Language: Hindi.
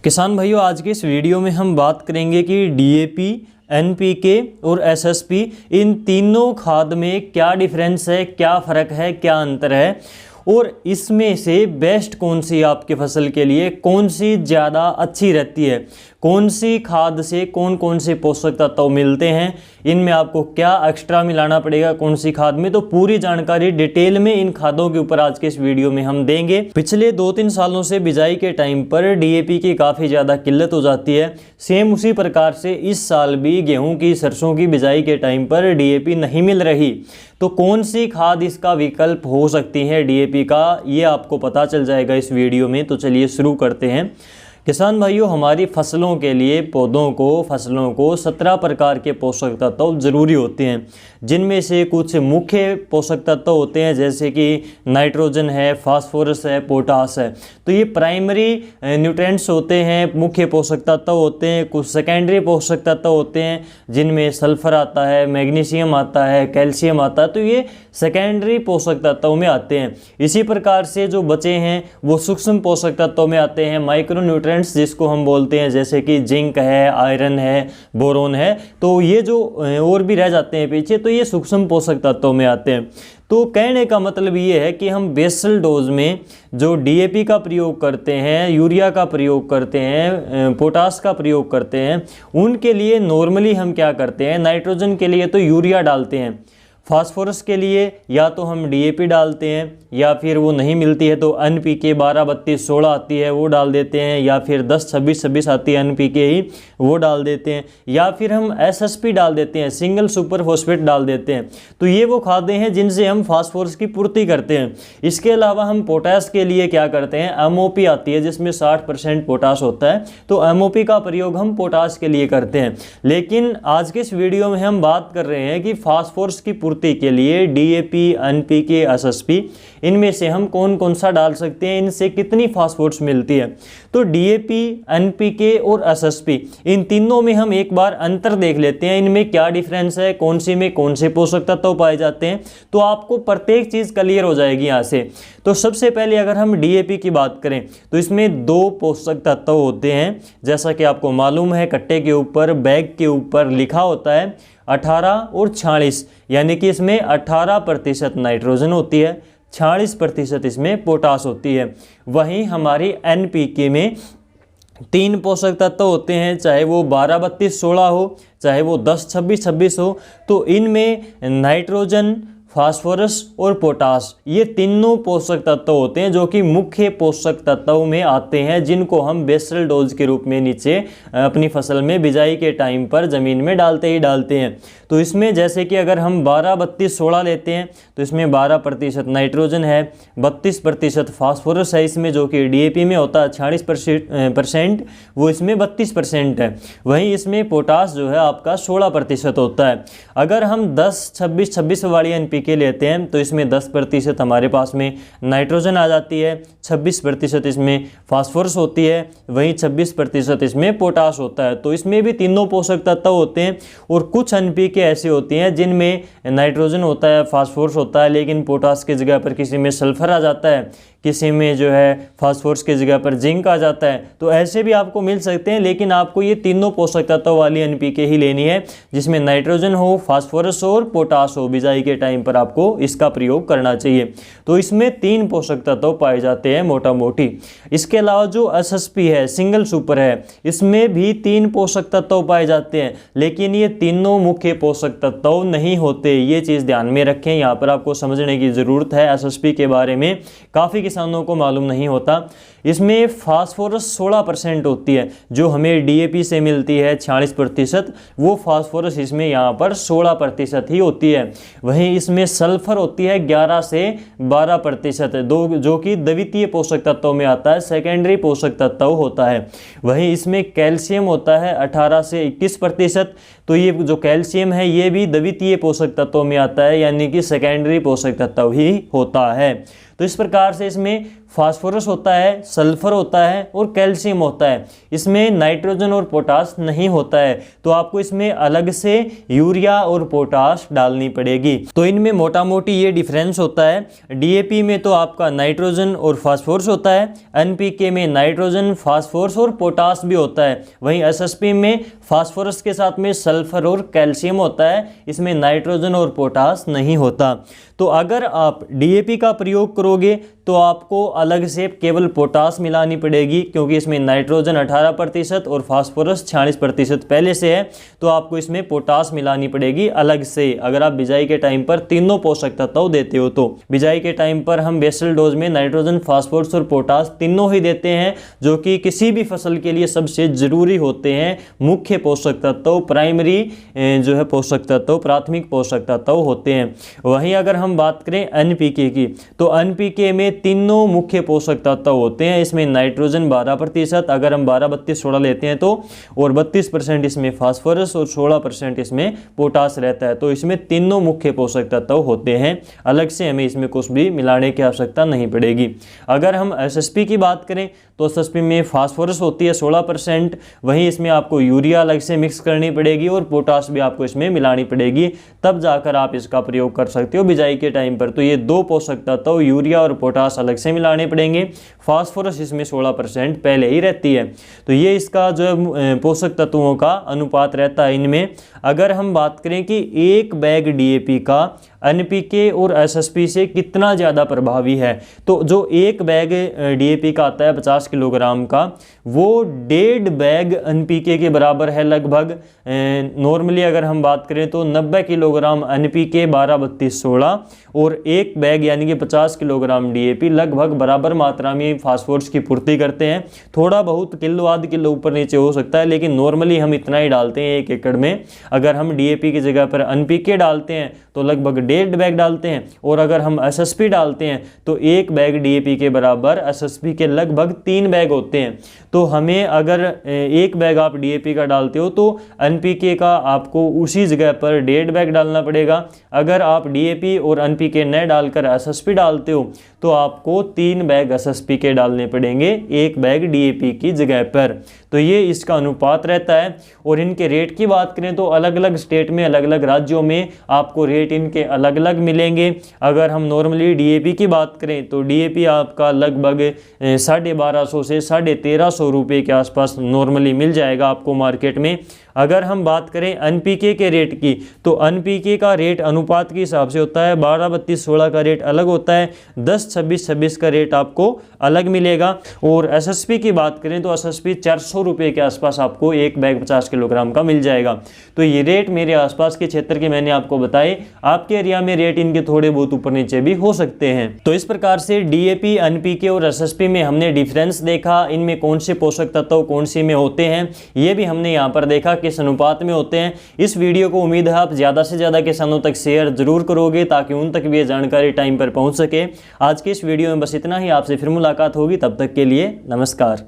किसान भाइयों, आज के इस वीडियो में हम बात करेंगे कि डीएपी, एनपीके और एसएसपी इन तीनों खाद में क्या डिफरेंस है, क्या फ़र्क है, क्या अंतर है और इसमें से बेस्ट कौन सी आपके फसल के लिए, कौन सी ज़्यादा अच्छी रहती है, कौन सी खाद से कौन कौन से पोषक तत्व मिलते हैं, इनमें आपको क्या एक्स्ट्रा मिलाना पड़ेगा कौन सी खाद में। तो पूरी जानकारी डिटेल में इन खादों के ऊपर आज के इस वीडियो में हम देंगे। पिछले 2-3 सालों से बिजाई के टाइम पर डीएपी की काफ़ी ज़्यादा किल्लत हो जाती है। सेम उसी प्रकार से इस साल भी गेहूं की, सरसों की बिजाई के टाइम पर डीएपी नहीं मिल रही। तो कौन सी खाद इसका विकल्प हो सकती है डीएपी का, ये आपको पता चल जाएगा इस वीडियो में। तो चलिए शुरू करते हैं। किसान भाइयों, हमारी फसलों के लिए, फसलों को 17 प्रकार के पोषक तत्व ज़रूरी होते हैं, जिनमें से कुछ मुख्य पोषक तत्व होते हैं जैसे कि नाइट्रोजन है, फास्फोरस है, पोटास है। तो ये प्राइमरी न्यूट्रिएंट्स होते हैं, मुख्य पोषक तत्व होते हैं। कुछ सेकेंडरी पोषक तत्व होते हैं जिनमें सल्फर आता है, मैग्नीशियम आता है, कैल्शियम आता है। तो ये सेकेंडरी पोषक तत्वों में आते हैं। इसी प्रकार से जो बचे हैं वो सूक्ष्म पोषक तत्वों में आते हैं, माइक्रो न्यूट्रिएंट्स जिसको हम बोलते हैं, जैसे कि जिंक है, आयरन है, बोरोन है। तो ये जो और भी रह जाते हैं पीछे, तो ये सूक्ष्म पोषक तत्वों में आते हैं। तो कहने का मतलब ये है कि हम बेसल डोज में जो डीएपी का प्रयोग करते हैं, यूरिया का प्रयोग करते हैं, पोटास का प्रयोग करते हैं, उनके लिए नॉर्मली हम क्या करते हैं, नाइट्रोजन के लिए तो यूरिया डालते हैं, फास्फोरस के लिए या तो हम डीएपी डालते हैं, या फिर वो नहीं मिलती है तो एनपीके 12-32-16 आती है वो डाल देते हैं, या फिर 10-26-26 आती है एनपीके ही वो डाल देते हैं, या फिर हम एसएसपी डाल देते हैं, सिंगल सुपर फॉस्फेट डाल देते हैं। तो ये वो खादें हैं जिनसे हम फास्फोरस की पूर्ति करते हैं। इसके अलावा हम पोटास के लिए क्या करते हैं, एमओपी आती है जिसमें 60% पोटास होता है। तो एमओपी का प्रयोग हम पोटास के लिए करते हैं। लेकिन आज के इस वीडियो में हम बात कर रहे हैं कि फास्फोरस की पूर्ति के लिए डीएपी, एनपीके, एसएसपी, इनमें से हम कौन कौन सा डाल सकते हैं, इनसे कितनी फास्फोरस मिलती है। तो डीएपी, एनपीके और एसएसपी, इन तीनों में हम एक बार अंतर देख लेते हैं, इनमें क्या डिफरेंस है, कौन सी में कौन से पोषक तत्व पाए जाते हैं। तो आपको प्रत्येक चीज क्लियर हो जाएगी यहाँ से। तो सबसे पहले अगर हम डीएपी की बात करें तो इसमें 2 पोषक तत्व होते हैं। जैसा कि आपको मालूम है, कट्टे के ऊपर, बैग के ऊपर लिखा होता है 18 और 46, यानी कि इसमें 18% नाइट्रोजन होती है, 46% इसमें पोटास होती है। वहीं हमारी एनपीके में 3 पोषक तत्व होते हैं, चाहे वो 12-32-16 हो, चाहे वो 10-26-26 हो। तो इनमें नाइट्रोजन, फास्फोरस और पोटास, ये तीनों पोषक तत्व होते हैं जो कि मुख्य पोषक तत्वों में आते हैं, जिनको हम बेसल डोज के रूप में नीचे अपनी फसल में बिजाई के टाइम पर ज़मीन में डालते ही डालते हैं। तो इसमें जैसे कि अगर हम 12-32-16 लेते हैं तो इसमें 12% नाइट्रोजन है, 32% फास्फोरस है इसमें, जो कि डीएपी में होता है 46%, वो इसमें 32% है। वहीं इसमें पोटास जो है आपका 16% होता है। अगर हम 10-26-26 वाली एनपीके लेते हैं तो इसमें 10% हमारे पास में नाइट्रोजन आ जाती है, 26% इसमें फास्फोरस होती है, वहीं 26% इसमें पोटास होता है। तो इसमें भी तीनों पोषक तत्व होते हैं। और कुछ एनपीके ऐसी होती हैं जिनमें नाइट्रोजन होता है, फास्फोरस होता है, लेकिन पोटास की जगह पर किसी में सल्फर आ जाता है, किसी में जो है फास्फोरस की जगह पर जिंक आ जाता है। तो ऐसे भी आपको मिल सकते हैं, लेकिन आपको ये तीनों पोषक तत्व वाली एनपीके ही लेनी है जिसमें नाइट्रोजन हो, फास्फोरस हो और पोटास हो। बिजाई के टाइम पर आपको इसका प्रयोग करना चाहिए। तो इसमें 3 पोषक तत्व पाए जाते हैं मोटा मोटी। इसके अलावा जो एसएसपी है, सिंगल सुपर है, इसमें भी 3 पोषक तत्व पाए जाते हैं, लेकिन ये तीनों मुख्य पोषक तत्व नहीं होते। ये चीज़ ध्यान में रखें, यहाँ पर आपको समझने की ज़रूरत है। एसएसपी के बारे में काफ़ी किसानों को मालूम नहीं होता। इसमें फास्फोरस 16% होती है, जो हमें डीएपी से मिलती है 46%, वो फास्फोरस इसमें यहाँ पर 16% ही होती है। वहीं इसमें सल्फर होती है 11 से 12%, जो कि द्वितीय पोषक तत्वों में आता है, सेकेंडरी पोषक तत्व होता है। वहीं इसमें कैल्शियम होता है 18 से 21%। तो ये जो कैल्शियम है ये भी द्वितीय पोषक तत्वों में आता है, यानी कि सेकेंडरी पोषक तत्व ही होता है। तो इस प्रकार से इसमें फास्फोरस होता है, सल्फर होता है और कैल्शियम होता है। इसमें नाइट्रोजन और पोटास नहीं होता है, तो आपको इसमें अलग से यूरिया और पोटास डालनी पड़ेगी। तो इनमें मोटा मोटी ये डिफरेंस होता है। डीएपी में तो आपका नाइट्रोजन और फास्फोरस होता है, एनपीके में नाइट्रोजन, फास्फोरस और पोटास भी होता है। वहीं एसएसपी में फास्फोरस के साथ में सल्फर और कैल्शियम होता है, इसमें नाइट्रोजन और पोटास नहीं होता। तो अगर आप डीएपी का प्रयोग करोगे तो आपको अलग से केवल पोटास मिलानी पड़ेगी, क्योंकि इसमें नाइट्रोजन 18% और फास्फोरस 46% पहले से है, तो आपको इसमें पोटास मिलानी पड़ेगी अलग से। अगर आप बिजाई के टाइम पर तीनों पोषक तत्व देते हो तो बिजाई के टाइम पर हम बेसल डोज में नाइट्रोजन, फास्फोरस और पोटास तीनों ही देते हैं, जो कि किसी भी फसल के लिए सबसे जरूरी होते हैं। मुख्य पोषक तत्व, प्राइमरी जो है पोषक तत्व, प्राथमिक पोषक तत्व होते हैं। वहीं अगर हम बात करें एनपीके की, तो एनपीके में तीनों मुख्य पोषक तत्व होते हैं। इसमें नाइट्रोजन 12%, अगर हम 12-32-16 लेते हैं तो, और 32% इसमें फास्फोरस और 16% इसमें पोटास रहता है। तो इसमें तीनों मुख्य पोषक तत्व होते हैं, अलग से हमें इसमें कुछ भी मिलाने की आवश्यकता नहीं पड़ेगी। अगर हम एसएसपी की बात करें तो एसएसपी में फास्फोरस होती है 16%, वहीं इसमें आपको यूरिया अलग से मिक्स करनी पड़ेगी और पोटास भी आपको इसमें मिलानी पड़ेगी, तब जाकर आप इसका प्रयोग कर सकते हो बिजाई के टाइम पर। तो ये दो पोषक तत्व यूरिया और पोटास अलग से मिलाने पड़ेंगे। फास्फोरस इसमें 16% पहले ही रहती है। तो ये इसका जो है पोषक तत्वों का अनुपात रहता है इनमें। अगर हम बात करें कि एक बैग डीएपी का एनपीके और एसएसपी से कितना ज़्यादा प्रभावी है, तो जो एक बैग डीएपी का आता है 50 किलोग्राम का, वो 1.5 बैग एनपीके के बराबर है लगभग। नॉर्मली अगर हम बात करें तो 90 किलोग्राम एनपीके 12-32-16 और एक बैग यानी कि 50 किलोग्राम डीएपी लगभग बराबर मात्रा में फास्फोरस की पूर्ति करते हैं। थोड़ा बहुत किलो आध किलो ऊपर नीचे हो सकता है, लेकिन नॉर्मली हम इतना ही डालते हैं 1 एकड़ में। अगर हम डीएपी की जगह पर एनपीके डालते हैं तो लगभग 1.5 बैग डालते हैं, और अगर हम एसएसपी डालते हैं तो 1 बैग डीएपी के बराबर एसएसपी के लगभग 3 बैग होते हैं। तो हमें अगर 1 बैग आप डीएपी का डालते हो तो एनपीके का आपको उसी जगह पर 1.5 बैग डालना पड़ेगा। अगर आप डीएपी और एनपीके न डालकर एसएसपी डालते हो तो आपको 3 बैग एसएसपी के डालने पड़ेंगे 1 बैग डीएपी की जगह पर। तो ये इसका अनुपात रहता है। और इनके रेट की बात करें तो अलग अलग स्टेट में, अलग अलग राज्यों में आपको रेट इनके अलग अलग मिलेंगे। अगर हम नॉर्मली डीएपी की बात करें तो डीएपी आपका लगभग 1250 से 1350 रुपये के आसपास नॉर्मली मिल जाएगा आपको मार्केट में। अगर हम बात करें एनपीके के रेट की, तो एनपीके का रेट अनुपात के हिसाब से होता है। 12-32-16 का रेट अलग होता है, 10-26-26 का रेट आपको अलग मिलेगा। और एसएसपी की बात करें तो एसएसपी 400 रुपये के आसपास आपको 1 बैग 50 किलोग्राम का मिल जाएगा। तो ये रेट मेरे आसपास के क्षेत्र के मैंने आपको बताए। आपके एरिया में रेट इनके थोड़े बहुत ऊपर नीचे भी हो सकते हैं। तो इस प्रकार से डीएपी, एनपीके और एसएसपी में हमने डिफरेंस देखा, इनमें कौन से पोषक तत्व कौन सी में होते हैं, ये भी हमने यहाँ पर देखा किस अनुपात में होते हैं। इस वीडियो को उम्मीद है आप ज़्यादा से ज़्यादा किसानों तक शेयर जरूर करोगे, ताकि उन तक भी ये जानकारी टाइम पर पहुँच सके। आज के इस वीडियो में बस इतना ही। आपसे फिर मुलाकात होगी, तब तक के लिए नमस्कार।